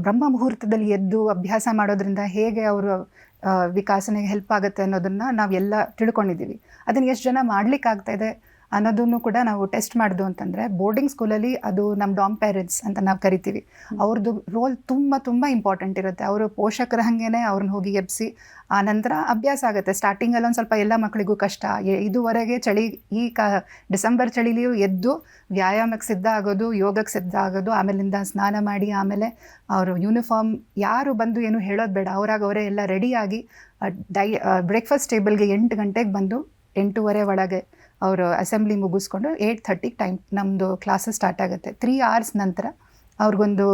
ಬ್ರಹ್ಮ ಮುಹೂರ್ತದಲ್ಲಿ ಎದ್ದು ಅಭ್ಯಾಸ ಮಾಡೋದ್ರಿಂದ ಹೇಗೆ ಅವರು ವಿಕಾಸನೆಗೆ ಹೆಲ್ಪ್ ಆಗುತ್ತೆ ಅನ್ನೋದನ್ನು ನಾವೆಲ್ಲ ತಿಳ್ಕೊಂಡಿದ್ದೀವಿ. ಅದನ್ನು ಎಷ್ಟು ಜನ ಮಾಡಲಿಕ್ಕಾಗ್ತಾಯಿದೆ ಅನ್ನೋದನ್ನು ಕೂಡ ನಾವು ಟೆಸ್ಟ್ ಮಾಡಿದ್ದು ಅಂತಂದರೆ, ಬೋರ್ಡಿಂಗ್ ಸ್ಕೂಲಲ್ಲಿ ಅದು ನಮ್ಮ ಡಾಮ್ ಪೇರೆಂಟ್ಸ್ ಅಂತ ನಾವು ಕರಿತೀವಿ. ಅವ್ರದ್ದು ರೋಲ್ ತುಂಬ ತುಂಬ ಇಂಪಾರ್ಟೆಂಟ್ ಇರುತ್ತೆ. ಅವರು ಪೋಷಕರ ಹಾಗೇನೆ ಅವ್ರನ್ನ ಹೋಗಿ ಎಬ್ಬಿಸಿ ಆ ನಂತರ ಅಭ್ಯಾಸ ಆಗುತ್ತೆ. ಸ್ಟಾರ್ಟಿಂಗಲ್ಲಿ ಒಂದು ಸ್ವಲ್ಪ ಎಲ್ಲ ಮಕ್ಕಳಿಗೂ ಕಷ್ಟ. ಇದುವರೆಗೆ ಚಳಿ, ಈ ಡಿಸೆಂಬರ್ ಚಳಿಲಿಯೂ ಎದ್ದು ವ್ಯಾಯಾಮಕ್ಕೆ ಸಿದ್ಧ ಆಗೋದು, ಯೋಗಕ್ಕೆ ಸಿದ್ಧ ಆಗೋದು, ಆಮೇಲಿಂದ ಸ್ನಾನ ಮಾಡಿ, ಆಮೇಲೆ ಅವರು ಯೂನಿಫಾರ್ಮ್, ಯಾರು ಬಂದು ಏನು ಹೇಳೋದು ಬೇಡ, ಅವರೇ ಎಲ್ಲ ರೆಡಿಯಾಗಿ ಬ್ರೇಕ್ಫಾಸ್ಟ್ ಟೇಬಲ್ಗೆ 8 ಗಂಟೆಗೆ ಬಂದು 8:15 ಒಳಗೆ ಅವರು ಅಸೆಂಬ್ಲಿ ಮುಗಿಸ್ಕೊಂಡು 8:30 ಟೈಮ್ ನಮ್ಮದು ಕ್ಲಾಸಸ್ ಸ್ಟಾರ್ಟ್ ಆಗುತ್ತೆ. 3 hours ನಂತರ ಅವ್ರಿಗೊಂದು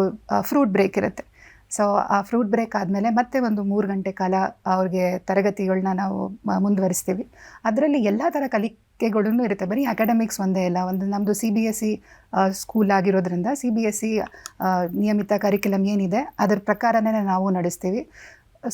ಫ್ರೂಟ್ ಬ್ರೇಕ್ ಇರುತ್ತೆ. ಸೊ ಆ ಫ್ರೂಟ್ ಬ್ರೇಕ್ ಆದಮೇಲೆ ಮತ್ತೆ ಒಂದು 3 ಗಂಟೆ ಕಾಲ ಅವ್ರಿಗೆ ತರಗತಿಗಳನ್ನ ನಾವು ಮುಂದುವರಿಸ್ತೀವಿ. ಅದರಲ್ಲಿ ಎಲ್ಲ ಥರ ಕಲಿಕೆಗಳೂ ಇರುತ್ತೆ, ಬರೀ ಅಕಾಡೆಮಿಕ್ಸ್ ಒಂದೇ ಇಲ್ಲ. ಒಂದು ನಮ್ಮದು CBSE ಸ್ಕೂಲ್ ಆಗಿರೋದ್ರಿಂದ CBSE ನಿಯಮಿತ ಕರಿಕ್ಯುಲಮ್ ಏನಿದೆ ಅದರ ಪ್ರಕಾರನೇ ನಾವು ನಡೆಸ್ತೀವಿ.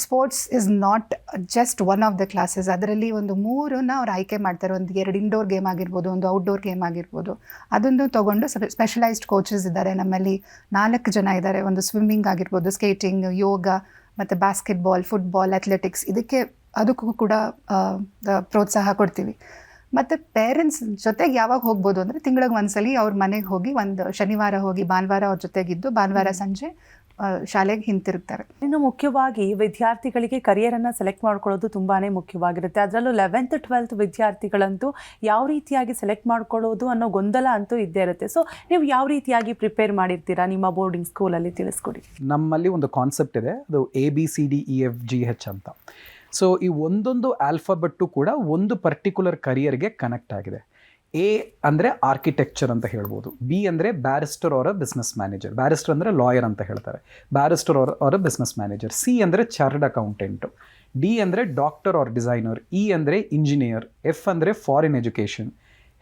Sports is not just one of the classes. ಅದರಲ್ಲಿ ಒಂದು 3 ಅವ್ರು ಆಯ್ಕೆ ಮಾಡ್ತಾರೆ. ಒಂದು 2 ಇಂಡೋರ್ ಗೇಮ್ ಆಗಿರ್ಬೋದು, ಒಂದು ಔಟ್ಡೋರ್ ಗೇಮ್ ಆಗಿರ್ಬೋದು. ಅದನ್ನು ತೊಗೊಂಡು ಸ್ಪೆಷಲೈಸ್ಡ್ ಕೋಚಸ್ ಇದ್ದಾರೆ ನಮ್ಮಲ್ಲಿ, 4 ಜನ ಇದ್ದಾರೆ. ಒಂದು ಸ್ವಿಮ್ಮಿಂಗ್ ಆಗಿರ್ಬೋದು, ಸ್ಕೇಟಿಂಗ್, ಯೋಗ, ಮತ್ತು ಬಾಸ್ಕೆಟ್ಬಾಲ್, ಫುಟ್ಬಾಲ್, ಅಥ್ಲೆಟಿಕ್ಸ್, ಅದಕ್ಕೂ ಕೂಡ ಪ್ರೋತ್ಸಾಹ ಕೊಡ್ತೀವಿ. ಮತ್ತು ಪೇರೆಂಟ್ಸ್ ಜೊತೆಗೆ ಯಾವಾಗ ಹೋಗ್ಬೋದು ಅಂದರೆ, ತಿಂಗಳಿಗೆ ಒಂದ್ಸಲಿ ಅವ್ರ ಮನೆಗೆ ಹೋಗಿ, ಒಂದು ಶನಿವಾರ ಹೋಗಿ ಭಾನುವಾರ ಅವ್ರ ಜೊತೆಗಿದ್ದು ಭಾನುವಾರ ಸಂಜೆ ಶಾಲೆಗೆ ಹಿಂತಿರುಗ್ತಾರೆ. ಇನ್ನು ಮುಖ್ಯವಾಗಿ ವಿದ್ಯಾರ್ಥಿಗಳಿಗೆ ಕರಿಯರನ್ನು ಸೆಲೆಕ್ಟ್ ಮಾಡ್ಕೊಳ್ಳೋದು ತುಂಬಾ ಮುಖ್ಯವಾಗಿರುತ್ತೆ. ಅದರಲ್ಲೂ 11th 12th ವಿದ್ಯಾರ್ಥಿಗಳಂತೂ ಯಾವ ರೀತಿಯಾಗಿ ಸೆಲೆಕ್ಟ್ ಮಾಡ್ಕೊಳ್ಳೋದು ಅನ್ನೋ ಗೊಂದಲ ಅಂತೂ ಇದ್ದೇ ಇರುತ್ತೆ. ಸೊ ನೀವು ಯಾವ ರೀತಿಯಾಗಿ ಪ್ರಿಪೇರ್ ಮಾಡಿರ್ತೀರಾ ನಿಮ್ಮ ಬೋರ್ಡಿಂಗ್ ಸ್ಕೂಲಲ್ಲಿ, ತಿಳಿಸ್ಕೊಡಿ. ನಮ್ಮಲ್ಲಿ ಒಂದು ಕಾನ್ಸೆಪ್ಟ್ ಇದೆ, ಅದು ABCDEFGH ಅಂತ. ಸೊ ಈ ಒಂದೊಂದು ಆಲ್ಫಾಬೆಟ್ಟು ಕೂಡ ಒಂದು ಪರ್ಟಿಕ್ಯುಲರ್ ಕರಿಯರ್ಗೆ ಕನೆಕ್ಟ್ ಆಗಿದೆ. A ಅಂದರೆ ಆರ್ಕಿಟೆಕ್ಚರ್ ಅಂತ ಹೇಳ್ಬೋದು, B ಅಂದರೆ barrister or a business manager, barrister ಅಂದರೆ ಲಾಯರ್ ಅಂತ ಹೇಳ್ತಾರೆ, barrister or a business manager, C ಅಂದರೆ ಚಾರ್ಟರ್ಡ್ ಅಕೌಂಟೆಂಟು, D ಅಂದರೆ ಡಾಕ್ಟರ್ ಆರ್ ಡಿಸೈನರ್, E ಅಂದರೆ ಇಂಜಿನಿಯರ್, F ಅಂದರೆ ಫಾರಿನ್ ಎಜುಕೇಷನ್,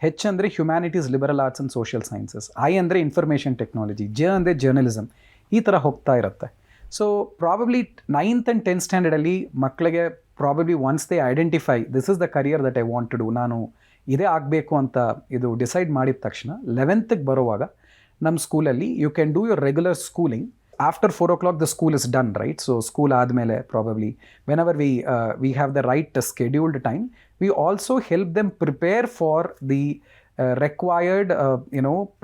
H ಅಂದರೆ humanities, liberal arts and social sciences, I ಅಂದರೆ ಇನ್ಫಾರ್ಮೇಷನ್ ಟೆಕ್ನಾಲಜಿ, J ಅಂದರೆ ಜರ್ನಲಿಸಮ್. ಈ ಥರ ಹೋಗ್ತಾ ಇರುತ್ತೆ. So probably 9th and 10th ಸ್ಟ್ಯಾಂಡರ್ಡಲ್ಲಿ ಮಕ್ಕಳಿಗೆ probably once they identify this is the career that I want to do, ನಾನು ಇದೇ ಆಗಬೇಕು ಅಂತ ಇದು ಡಿಸೈಡ್ ಮಾಡಿದ ತಕ್ಷಣ 11th ಬರುವಾಗ ನಮ್ಮ ಸ್ಕೂಲಲ್ಲಿ you can do your regular schooling. After 4 o'clock, the school is done, right? So, school admele probably, whenever we have the right scheduled time, we also help them prepare for the required,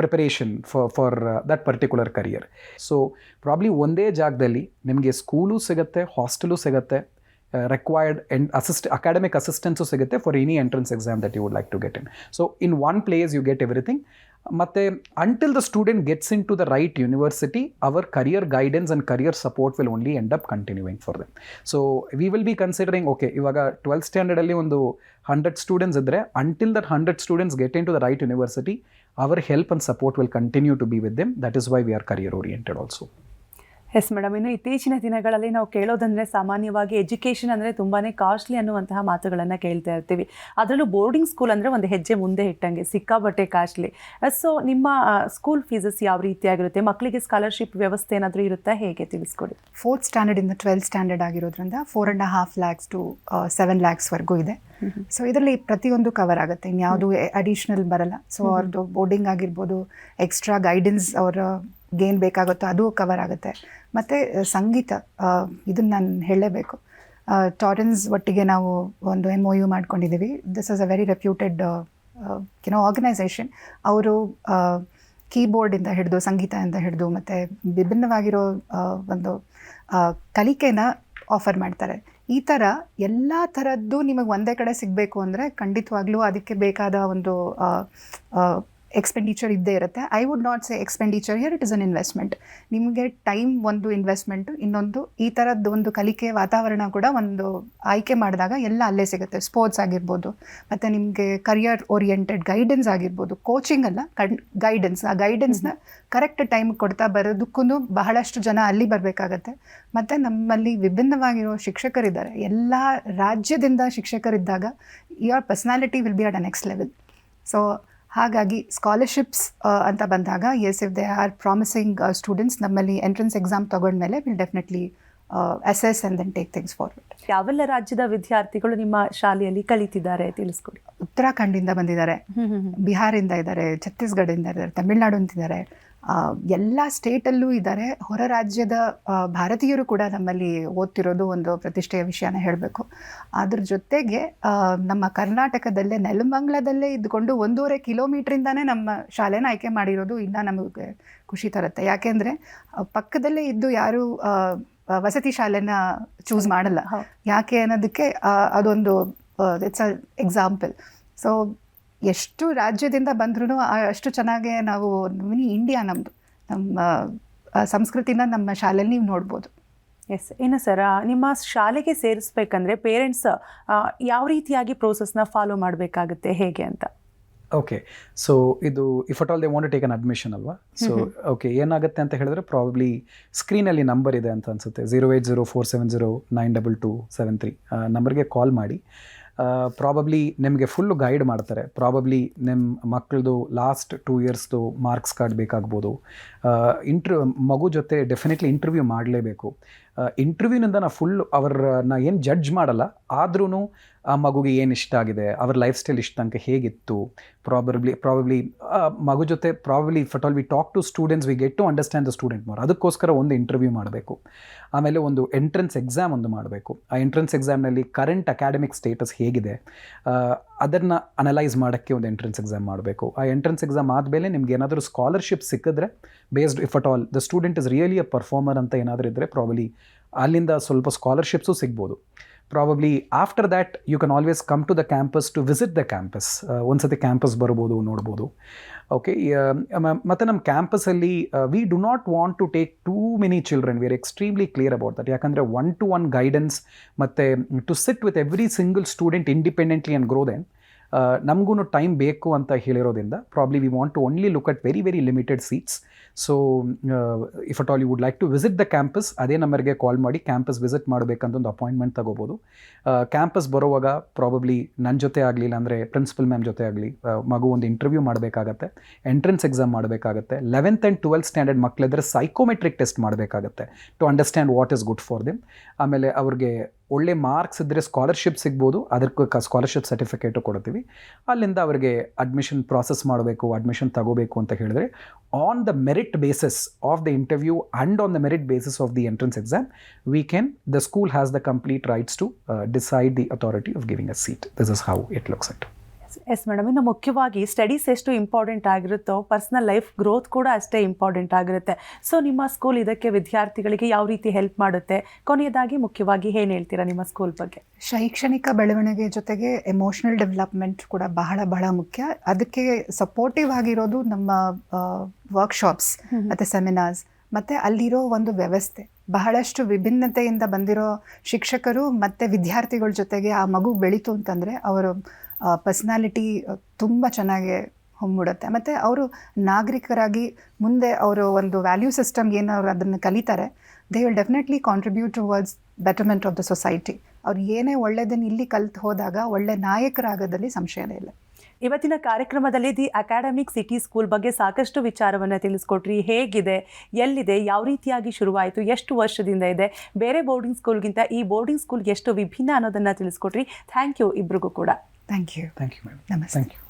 preparation for that particular career. So, probably ಒಂದೇ ಜಾಗದಲ್ಲಿ ನಿಮಗೆ ಸ್ಕೂಲು ಸಿಗುತ್ತೆ, ಹಾಸ್ಟೆಲು ಸಿಗುತ್ತೆ, required and academic assistance ಸಿಗುತ್ತೆ for any entrance exam that you would like to get in. So, in one place you get everything. ಮತ್ತೆ until the student gets into the right university, our career guidance and career support will only end up continuing for them. So we will be considering, okay, ಇವಾಗ 12th standard ಅಲ್ಲಿ ಒಂದು 100 students ಇದ್ದರೆ, until that 100 students get into the right university, our help and support will continue to be with them. That is why we are career oriented also. S madam, ಇನ್ನು ಇತ್ತೀಚಿನ ದಿನಗಳಲ್ಲಿ ನಾವು ಕೇಳೋದಂದರೆ ಸಾಮಾನ್ಯವಾಗಿ ಎಜುಕೇಷನ್ ಅಂದರೆ ತುಂಬಾ ಕಾಸ್ಟ್ಲಿ ಅನ್ನುವಂತಹ ಮಾತುಗಳನ್ನು ಕೇಳ್ತಾ ಇರ್ತೀವಿ. ಅದರಲ್ಲೂ ಬೋರ್ಡಿಂಗ್ ಸ್ಕೂಲ್ ಅಂದರೆ ಒಂದು ಹೆಜ್ಜೆ ಮುಂದೆ ಇಟ್ಟಂಗೆ ಸಿಕ್ಕಾಬಟ್ಟೆ ಕಾಸ್ಟ್ಲಿ. ಸೊ ನಿಮ್ಮ ಸ್ಕೂಲ್ ಫೀಸಸ್ ಯಾವ ರೀತಿಯಾಗಿರುತ್ತೆ? ಮಕ್ಕಳಿಗೆ ಸ್ಕಾಲರ್ಶಿಪ್ ವ್ಯವಸ್ಥೆ ಏನಾದರೂ ಇರುತ್ತಾ? ಹೇಗೆ ತಿಳಿಸ್ಕೊಡಿ. 4th ಸ್ಟ್ಯಾಂಡರ್ಡಿಂದ 12th ಸ್ಟ್ಯಾಂಡರ್ಡ್ ಆಗಿರೋದ್ರಿಂದ 4.5 lakhs to 7 lakhsವರೆಗೂ ಇದೆ. ಸೊ ಇದರಲ್ಲಿ ಪ್ರತಿಯೊಂದು ಕವರ್ ಆಗುತ್ತೆ, ಇನ್ಯಾವುದು ಅಡಿಷ್ನಲ್ ಬರಲ್ಲ. ಸೊ ಅವ್ರದ್ದು ಬೋರ್ಡಿಂಗ್ ಆಗಿರ್ಬೋದು, ಎಕ್ಸ್ಟ್ರಾ ಗೈಡೆನ್ಸ್ ಅವರ ಗೇನ್ ಬೇಕಾಗುತ್ತೋ ಅದು ಕವರ್ ಆಗುತ್ತೆ. ಮತ್ತು ಸಂಗೀತ, ಇದನ್ನು ನಾನು ಹೇಳಲೇಬೇಕು. ಟಾರೆನ್ಸ್ ಒಟ್ಟಿಗೆ ನಾವು ಒಂದು MOU ಮಾಡ್ಕೊಂಡಿದ್ದೀವಿ. This is a very reputed organisation. ಅವರು ಕೀಬೋರ್ಡಿಂದ ಹಿಡಿದು, ಸಂಗೀತದಿಂದ ಹಿಡಿದು ಮತ್ತು ವಿಭಿನ್ನವಾಗಿರೋ ಒಂದು ಕಲಿಕೆನ ಆಫರ್ ಮಾಡ್ತಾರೆ. ಈ ಥರ ಎಲ್ಲ ಥರದ್ದು ನಿಮಗೆ ಒಂದೇ ಕಡೆ ಸಿಗಬೇಕು ಅಂದರೆ ಖಂಡಿತವಾಗ್ಲೂ ಅದಕ್ಕೆ ಬೇಕಾದ ಒಂದು ಎಕ್ಸ್ಪೆಂಡಿಚರ್ ಇದ್ದೇ ಇರುತ್ತೆ. I would not say expenditure here, it is an investment. ನಿಮಗೆ ಟೈಮ್ ಒಂದು ಇನ್ವೆಸ್ಟ್ಮೆಂಟು, ಇನ್ನೊಂದು ಈ ಥರದ್ದು ಒಂದು ಕಲಿಕೆ ವಾತಾವರಣ ಕೂಡ ಒಂದು ಆಯ್ಕೆ ಮಾಡಿದಾಗ ಎಲ್ಲ ಅಲ್ಲೇ ಸಿಗುತ್ತೆ. ಸ್ಪೋರ್ಟ್ಸ್ ಆಗಿರ್ಬೋದು, ಮತ್ತು ನಿಮಗೆ ಕರಿಯರ್ ಓರಿಯೆಂಟೆಡ್ ಗೈಡೆನ್ಸ್ ಆಗಿರ್ಬೋದು, ಕೋಚಿಂಗ್ ಅಲ್ಲ ಗೈಡೆನ್ಸ್. ಆ ಗೈಡೆನ್ಸ್ನ ಕರೆಕ್ಟ್ ಟೈಮ್ ಕೊಡ್ತಾ ಬರೋದಕ್ಕೂ ಬಹಳಷ್ಟು ಜನ ಅಲ್ಲಿ ಬರಬೇಕಾಗತ್ತೆ. ಮತ್ತು ನಮ್ಮಲ್ಲಿ ವಿಭಿನ್ನವಾಗಿರೋ ಶಿಕ್ಷಕರಿದ್ದಾರೆ. ಎಲ್ಲ ರಾಜ್ಯದಿಂದ ಶಿಕ್ಷಕರಿದ್ದಾಗ your personality will be at a next level. So ಹಾಗಾಗಿ ಸ್ಕಾಲರ್ಶಿಪ್ಸ್ ಅಂತ ಬಂದಾಗ, yes, if they are promising students, ನಮ್ಮಲ್ಲಿ ಎಂಟ್ರೆನ್ಸ್ ಎಕ್ಸಾಮ್ ತೊಗೊಂಡ್ಮೇಲೆ will definitely assess and then take things forward. ಯಾವೆಲ್ಲ ರಾಜ್ಯದ ವಿದ್ಯಾರ್ಥಿಗಳು ನಿಮ್ಮ ಶಾಲೆಯಲ್ಲಿ ಕಲಿತಿದ್ದಾರೆ ತಿಳಿಸ್ಕೊಡಿ. ಉತ್ತರಾಖಂಡಿಂದ ಬಂದಿದ್ದಾರೆ, ಬಿಹಾರಿಂದ ಇದ್ದಾರೆ, ಛತ್ತೀಸ್ಗಢದಿಂದ ಇದ್ದಾರೆ, ತಮಿಳ್ನಾಡು ಅಂತಿದ್ದಾರೆ, ಎಲ್ಲ ಸ್ಟೇಟಲ್ಲೂ ಇದ್ದಾರೆ. ಹೊರ ರಾಜ್ಯದ ಭಾರತೀಯರು ಕೂಡ ನಮ್ಮಲ್ಲಿ ಓದ್ತಿರೋದು ಒಂದು ಪ್ರತಿಷ್ಠೆಯ ವಿಷಯನ ಹೇಳಬೇಕು. ಅದ್ರ ಜೊತೆಗೆ ನಮ್ಮ ಕರ್ನಾಟಕದಲ್ಲೇ ನೆಲಮಂಗಲದಲ್ಲೇ ಇದ್ದುಕೊಂಡು 1.5 ಕಿಲೋಮೀಟ್ರಿಂದಾನೇ ನಮ್ಮ ಶಾಲೆನ ಆಯ್ಕೆ ಮಾಡಿರೋದು ಇನ್ನೂ ನಮಗೆ ಖುಷಿ ತರುತ್ತೆ. ಯಾಕೆಂದರೆ ಪಕ್ಕದಲ್ಲೇ ಇದ್ದು ಯಾರು ವಸತಿ ಶಾಲೆನ ಚೂಸ್ ಮಾಡಲ್ಲ. ಯಾಕೆ ಅನ್ನೋದಕ್ಕೆ ಅದೊಂದು ಇಟ್ಸ್ ಅ ಎಕ್ಸಾಂಪಲ್. ಸೊ ಎಷ್ಟು ರಾಜ್ಯದಿಂದ ಬಂದ್ರೂ ಅಷ್ಟು ಚೆನ್ನಾಗೆ ನಾವು ಮಿನಿ ಇಂಡಿಯಾ, ನಮ್ಮದು ನಮ್ಮ ಸಂಸ್ಕೃತಿನ ನಮ್ಮ ಶಾಲೆಯಲ್ಲಿ ನೀವು ನೋಡ್ಬೋದು. ಎಸ್, ಇನ್ನು ಸರ್, ನಿಮ್ಮ ಶಾಲೆಗೆ ಸೇರಿಸ್ಬೇಕಂದ್ರೆ ಪೇರೆಂಟ್ಸ್ ಯಾವ ರೀತಿಯಾಗಿ ಪ್ರೋಸೆಸ್ನ ಫಾಲೋ ಮಾಡಬೇಕಾಗುತ್ತೆ, ಹೇಗೆ ಅಂತ? ಓಕೆ, ಸೊ ಇದು if at all they want to take an admission ಅಲ್ವಾ? ಸೊ ಓಕೆ, ಏನಾಗುತ್ತೆ ಅಂತ ಹೇಳಿದ್ರೆ ಪ್ರಾಬಬ್ಲಿ ಸ್ಕ್ರೀನಲ್ಲಿ ನಂಬರ್ ಇದೆ ಅಂತ ಅನಿಸುತ್ತೆ, 08047092273 ನಂಬರ್ಗೆ ಕಾಲ್ ಮಾಡಿ. ಪ್ರಾಬಬ್ಲಿ ನಿಮಗೆ ಫುಲ್ಲು ಗೈಡ್ ಮಾಡ್ತಾರೆ. ಪ್ರಾಬಬ್ಲಿ ನಿಮ್ಮ ಮಕ್ಕಳದು ಲಾಸ್ಟ್ 2 yearsದು ಮಾರ್ಕ್ಸ್ ಕಾರ್ಡ್ ಬೇಕಾಗ್ಬೋದು. ಮಗು ಜೊತೆ ಡೆಫಿನೆಟ್ಲಿ ಇಂಟರ್ವ್ಯೂ ಮಾಡಲೇಬೇಕು. ಇಂಟರ್ವ್ಯೂನಿಂದ ನಾವು ಫುಲ್ ಅವ್ರನ್ನ ಏನು ಜಡ್ಜ್ ಮಾಡಲ್ಲ, ಆದ್ರೂ ಆ ಮಗುಗೆ ಏನು ಇಷ್ಟ ಆಗಿದೆ, ಅವ್ರ ಲೈಫ್ ಸ್ಟೈಲ್ ಇಷ್ಟ ತನಕ ಹೇಗಿತ್ತು, ಪ್ರಾಬಬ್ಲಿ ಮಗು ಜೊತೆ probably if at all we talk to students, we get to understand the student more. ಅದಕ್ಕೋಸ್ಕರ ಒಂದು ಇಂಟರ್ವ್ಯೂ ಮಾಡಬೇಕು. ಆಮೇಲೆ ಒಂದು ಎಂಟ್ರೆನ್ಸ್ ಎಕ್ಸಾಮ್ ಒಂದು ಮಾಡಬೇಕು. ಆ ಎಂಟ್ರೆನ್ಸ್ ಎಕ್ಸಾಮ್ನಲ್ಲಿ ಕರೆಂಟ್ ಅಕಾಡೆಮಿಕ್ ಸ್ಟೇಟಸ್ ಹೇಗಿದೆ ಅದನ್ನು ಅನಲೈಸ್ ಮಾಡೋಕ್ಕೆ ಒಂದು ಎಂಟ್ರೆನ್ಸ್ ಎಕ್ಸಾಮ್ ಮಾಡಬೇಕು. ಆ ಎಂಟ್ರೆನ್ಸ್ ಎಕ್ಸಾಮ್ ಆದಮೇಲೆ ನಿಮ್ಗೆ ಏನಾದರೂ ಸ್ಕಾಲರ್ಶಿಪ್ ಸಿಕ್ಕಿದ್ರೆ, based if at all the student is really a performer ಅಂತ ಏನಾದರೂ ಇದ್ದರೆ, ಪ್ರಾಬಬ್ಲಿ ಅಲ್ಲಿಂದ ಸ್ವಲ್ಪ ಸ್ಕಾಲರ್ಶಿಪ್ಸು ಸಿಗ್ಬೋದು. Probably after that you can always come to the campus to visit the campus. ಒಂದು ಸತಿ ಕ್ಯಾಂಪಸ್ ಬರ್ಬೋದು, ನೋಡ್ಬೋದು. ಓಕೆ, ಮತ್ತು ನಮ್ಮ ಕ್ಯಾಂಪಸಲ್ಲಿ we do not want to take too many children. We are extremely clear about that. ಯಾಕಂದರೆ 1-to-1 ಗೈಡೆನ್ಸ್ ಮತ್ತು to sit with every single student independently and grow then ನಮಗೂ ಟೈಮ್ ಬೇಕು ಅಂತ ಹೇಳಿರೋದ್ರಿಂದ probably we want to only look at very very limited seats. So if at all you would like to visit the campus, ಅದೇ ನಂಬರ್ಗೆ ಕಾಲ್ ಮಾಡಿ ಕ್ಯಾಂಪಸ್ ವಿಸಿಟ್ ಮಾಡಬೇಕಂತ ಒಂದು ಅಪಾಯಿಂಟ್ಮೆಂಟ್ ತಗೋಬೋದು. ಕ್ಯಾಂಪಸ್ ಬರುವಾಗ ಪ್ರಾಬಬ್ಲಿ ನನ್ನ ಜೊತೆ ಆಗಲಿಲ್ಲ ಅಂದರೆ ಪ್ರಿನ್ಸಿಪಲ್ ಮ್ಯಾಮ್ ಜೊತೆ ಆಗಲಿ ಮಗು ಒಂದು ಇಂಟರ್ವ್ಯೂ ಮಾಡಬೇಕಾಗತ್ತೆ, ಎಂಟ್ರೆನ್ಸ್ ಎಕ್ಸಾಮ್ ಮಾಡಬೇಕಾಗತ್ತೆ. 11th and 12th ಸ್ಟ್ಯಾಂಡರ್ಡ್ ಮಕ್ಕಳಿದ್ರೆ ಸೈಕೋಮೆಟ್ರಿಕ್ ಟೆಸ್ಟ್ ಮಾಡಬೇಕಾಗತ್ತೆ to understand what is good for them. ಆಮೇಲೆ ಅವ್ರಿಗೆ ಒಳ್ಳೆ ಮಾರ್ಕ್ಸ್ ಇದ್ದರೆ ಸ್ಕಾಲರ್ಶಿಪ್ ಸಿಗ್ಬೋದು, ಅದಕ್ಕೆ ಸ್ಕಾಲರ್ಶಿಪ್ ಸರ್ಟಿಫಿಕೇಟು ಕೊಡ್ತೀವಿ. ಅಲ್ಲಿಂದ ಅವರಿಗೆ ಅಡ್ಮಿಷನ್ ಪ್ರಾಸೆಸ್ ಮಾಡಬೇಕು, ಅಡ್ಮಿಷನ್ ತಗೋಬೇಕು ಅಂತ ಹೇಳಿದ್ರೆ on the merit basis of the interview and on the merit basis of the entrance exam the school has the complete rights to decide the authority of giving a seat. This is how it looks it. Yes madam, ಇನ್ನು ಮುಖ್ಯವಾಗಿ ಸ್ಟಡೀಸ್ ಎಷ್ಟು ಇಂಪಾರ್ಟೆಂಟ್ ಆಗಿರುತ್ತೋ ಪರ್ಸ್ನಲ್ ಲೈಫ್ ಗ್ರೋತ್ ಕೂಡ ಅಷ್ಟೇ ಇಂಪಾರ್ಟೆಂಟ್ ಆಗಿರುತ್ತೆ. ಸೊ ನಿಮ್ಮ ಸ್ಕೂಲ್ ಇದಕ್ಕೆ ವಿದ್ಯಾರ್ಥಿಗಳಿಗೆ ಯಾವ ರೀತಿ ಹೆಲ್ಪ್ ಮಾಡುತ್ತೆ? ಕೊನೆಯದಾಗಿ ಮುಖ್ಯವಾಗಿ ಏನು ಹೇಳ್ತೀರಾ ನಿಮ್ಮ ಸ್ಕೂಲ್ ಬಗ್ಗೆ? ಶೈಕ್ಷಣಿಕ ಬೆಳವಣಿಗೆ ಜೊತೆಗೆ ಎಮೋಷನಲ್ ಡೆವಲಪ್ಮೆಂಟ್ ಕೂಡ ಬಹಳ ಬಹಳ ಮುಖ್ಯ. ಅದಕ್ಕೆ ಸಪೋರ್ಟಿವ್ ಆಗಿರೋದು ನಮ್ಮ ವರ್ಕ್ಶಾಪ್ಸ್ ಮತ್ತು ಸೆಮಿನಾರ್ಸ್ ಮತ್ತು ಅಲ್ಲಿರೋ ಒಂದು ವ್ಯವಸ್ಥೆ. ಬಹಳಷ್ಟು ವಿಭಿನ್ನತೆಯಿಂದ ಬಂದಿರೋ ಶಿಕ್ಷಕರು ಮತ್ತು ವಿದ್ಯಾರ್ಥಿಗಳ ಜೊತೆಗೆ ಆ ಮಗು ಬೆಳೀತು ಅಂತಂದರೆ ಅವರು ಪರ್ಸ್ನಾಲಿಟಿ ತುಂಬ ಚೆನ್ನಾಗಿ ಹೊಮ್ಮುಡುತ್ತೆ. ಮತ್ತು ಅವರು ನಾಗರಿಕರಾಗಿ ಮುಂದೆ ಅವರು ಒಂದು ವ್ಯಾಲ್ಯೂ ಸಿಸ್ಟಮ್ ಏನು ಅವರು ಅದನ್ನು ಕಲಿತಾರೆ, they will definitely contribute towards betterment of the society. ಅವ್ರು ಏನೇ ಒಳ್ಳೆಯದನ್ನು ಇಲ್ಲಿ ಕಲ್ತು ಹೋದಾಗ ಒಳ್ಳೆ ನಾಯಕರಾಗೋದಲ್ಲಿ ಸಂಶಯನೇ ಇಲ್ಲ. ಇವತ್ತಿನ ಕಾರ್ಯಕ್ರಮದಲ್ಲಿ ದಿ ಅಕಾಡೆಮಿಕ್ ಸಿಟಿ ಸ್ಕೂಲ್ ಬಗ್ಗೆ ಸಾಕಷ್ಟು ವಿಚಾರವನ್ನು ತಿಳಿಸ್ಕೊಟ್ರಿ. ಹೇಗಿದೆ, ಎಲ್ಲಿದೆ, ಯಾವ ರೀತಿಯಾಗಿ ಶುರುವಾಯಿತು, ಎಷ್ಟು ವರ್ಷದಿಂದ ಇದೆ, ಬೇರೆ ಬೋರ್ಡಿಂಗ್ ಸ್ಕೂಲ್ಗಿಂತ ಈ ಬೋರ್ಡಿಂಗ್ ಸ್ಕೂಲ್ ಎಷ್ಟು ವಿಭಿನ್ನ ಅನ್ನೋದನ್ನು ತಿಳಿಸ್ಕೊಟ್ರಿ. ಥ್ಯಾಂಕ್ ಯು ಇಬ್ರಿಗೂ ಕೂಡ. Thank you. Thank you madam. ನಮಸ್ತೆ. Thank you.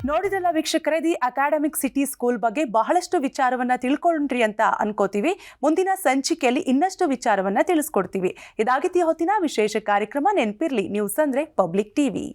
ನೋಡಿದ್ರಲ್ಲ ವೀಕ್ಷಕರೇ, ದಿ ಅಕಾಡೆಮಿಕ್ ಸಿಟಿ ಸ್ಕೂಲ್ ಬಗ್ಗೆ ಬಹಳಷ್ಟು ವಿಚಾರವನ್ನ ತಿಳ್ಕೊಂಡ್ರಿ ಅಂತ ಅನ್ಕೋತೀವಿ. ಮುಂದಿನ ಸಂಚಿಕೆಯಲ್ಲಿ ಇನ್ನಷ್ಟು ವಿಚಾರವನ್ನ ತಿಳಿಸ್ಕೊಡ್ತೀವಿ. ಇದಾಗಿತ್ತು ಹೊತ್ತಿನ ವಿಶೇಷ ಕಾರ್ಯಕ್ರಮ. ನೆನಪಿರ್ಲಿ, ನ್ಯೂಸ್ ಅಂದ್ರೆ ಪಬ್ಲಿಕ್ ಟಿವಿ.